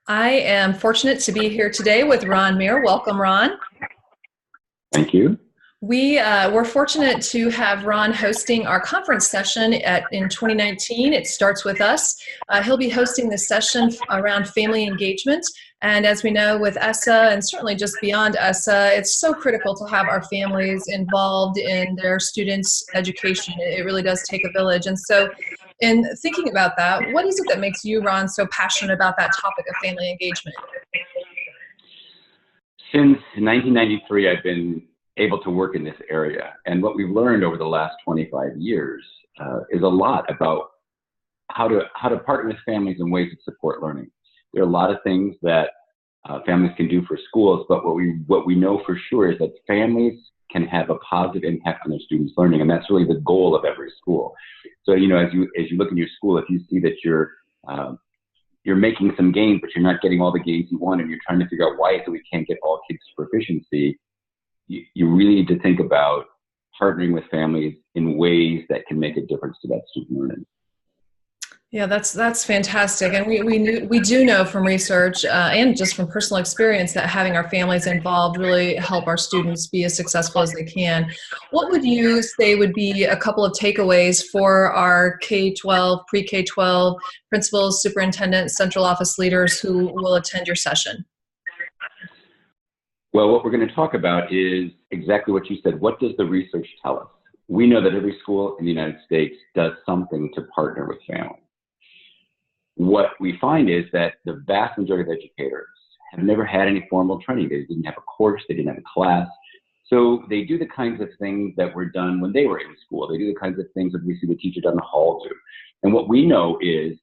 I am fortunate to be here today with Ron MIirr. Welcome, Ron. Thank you. We're fortunate to have Ron hosting our conference session in 2019. It starts with us. He'll be hosting this session around family engagement. And as we know with ESSA and certainly just beyond ESSA, it's so critical to have our families involved in their students' education. It really does take a village. And so in thinking about that, what is it that makes you, Ron, so passionate about that topic of family engagement? Since 1993, I've been able to work in this area. And what we've learned over the last 25 years is a lot about how to partner with families in ways that support learning. There are a lot of things that families can do for schools, but what we know for sure is that families can have a positive impact on their students' learning, and that's really the goal of every school. So, as you look in your school, if you see that you're making some gains, but you're not getting all the gains you want, and you're trying to figure out why is it we can't get all kids to proficiency, you really need to think about partnering with families in ways that can make a difference to that student learning. Yeah, that's fantastic, and we do know from research and just from personal experience that having our families involved really help our students be as successful as they can. What would you say would be a couple of takeaways for our K-12, pre-K-12 principals, superintendents, central office leaders who will attend your session? Well, what we're going to talk about is exactly what you said. What does the research tell us? We know that every school in the United States does something to partner with families. What we find is that the vast majority of educators have never had any formal training. They didn't have a course, they didn't have a class. So they do the kinds of things that were done when they were in school. They do the kinds of things that we see the teacher down the hall do. And what we know is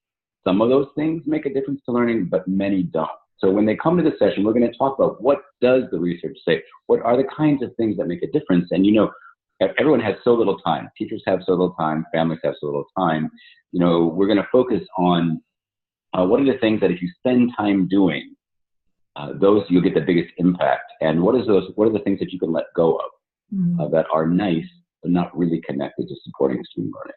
some of those things make a difference to learning, but many don't. So when they come to the session, we're going to talk about what does the research say? What are the kinds of things that make a difference? And everyone has so little time. Teachers have so little time. Families have so little time. We're going to focus on what are the things that if you spend time doing, those you'll get the biggest impact. And what are the things that you can let go of that are nice but not really connected to supporting student learning?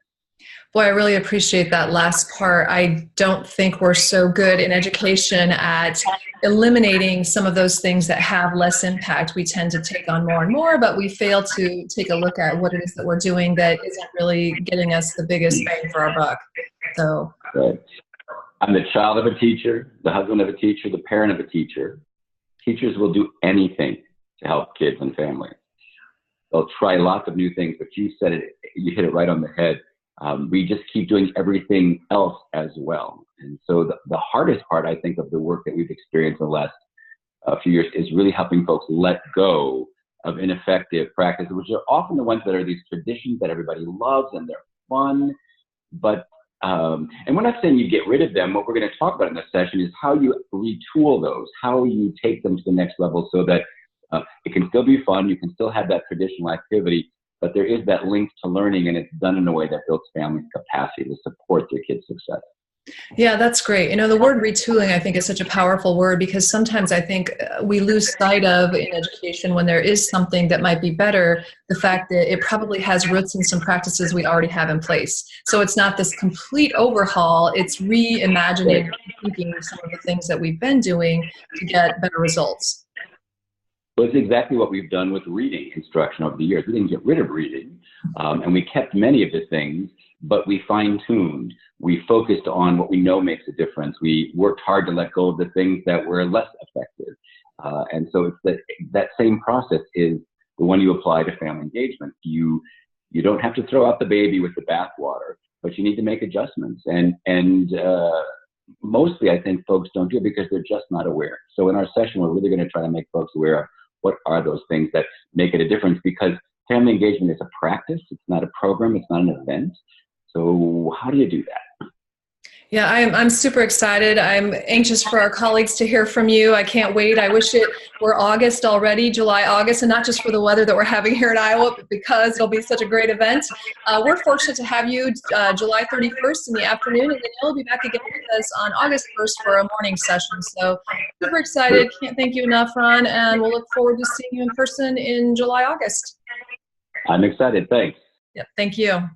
Boy, I really appreciate that last part. I don't think we're so good in education at eliminating some of those things that have less impact. We tend to take on more and more, but we fail to take a look at what it is that we're doing that isn't really getting us the biggest bang for our buck. So. Right. I'm the child of a teacher, the husband of a teacher, the parent of a teacher. Teachers will do anything to help kids and families. They'll try lots of new things, but you said it, you hit it right on the head. We just keep doing everything else as well. And so the hardest part, I think, of the work that we've experienced in the last few years is really helping folks let go of ineffective practices, which are often the ones that are these traditions that everybody loves and they're fun. But, and we're not saying you get rid of them. What we're going to talk about in this session is how you retool those, how you take them to the next level so that it can still be fun, you can still have that traditional activity, but there is that link to learning, and it's done in a way that builds families' capacity to support their kids' success. Yeah, that's great. The word retooling, I think, is such a powerful word because sometimes I think we lose sight of in education when there is something that might be better, the fact that it probably has roots in some practices we already have in place. So it's not this complete overhaul, it's reimagining and thinking some of the things that we've been doing to get better results. Well, it's exactly what we've done with reading instruction over the years. We didn't get rid of reading, and we kept many of the things, but we fine-tuned. We focused on what we know makes a difference. We worked hard to let go of the things that were less effective. And so it's that same process is the one you apply to family engagement. You don't have to throw out the baby with the bathwater, but you need to make adjustments. And mostly, I think folks don't do it because they're just not aware. So in our session, we're really going to try to make folks aware of what are those things that make it a difference, because family engagement is a practice. It's not a program. It's not an event. So how do you do that? Yeah, I'm super excited. I'm anxious for our colleagues to hear from you. I can't wait. I wish it were August already, July, August, and not just for the weather that we're having here in Iowa, but because it'll be such a great event. We're fortunate to have you July 31st in the afternoon, and then you'll be back again with us on August 1st for a morning session. So super excited. Can't thank you enough, Ron, and we'll look forward to seeing you in person in July, August. I'm excited. Thanks. Yep, thank you.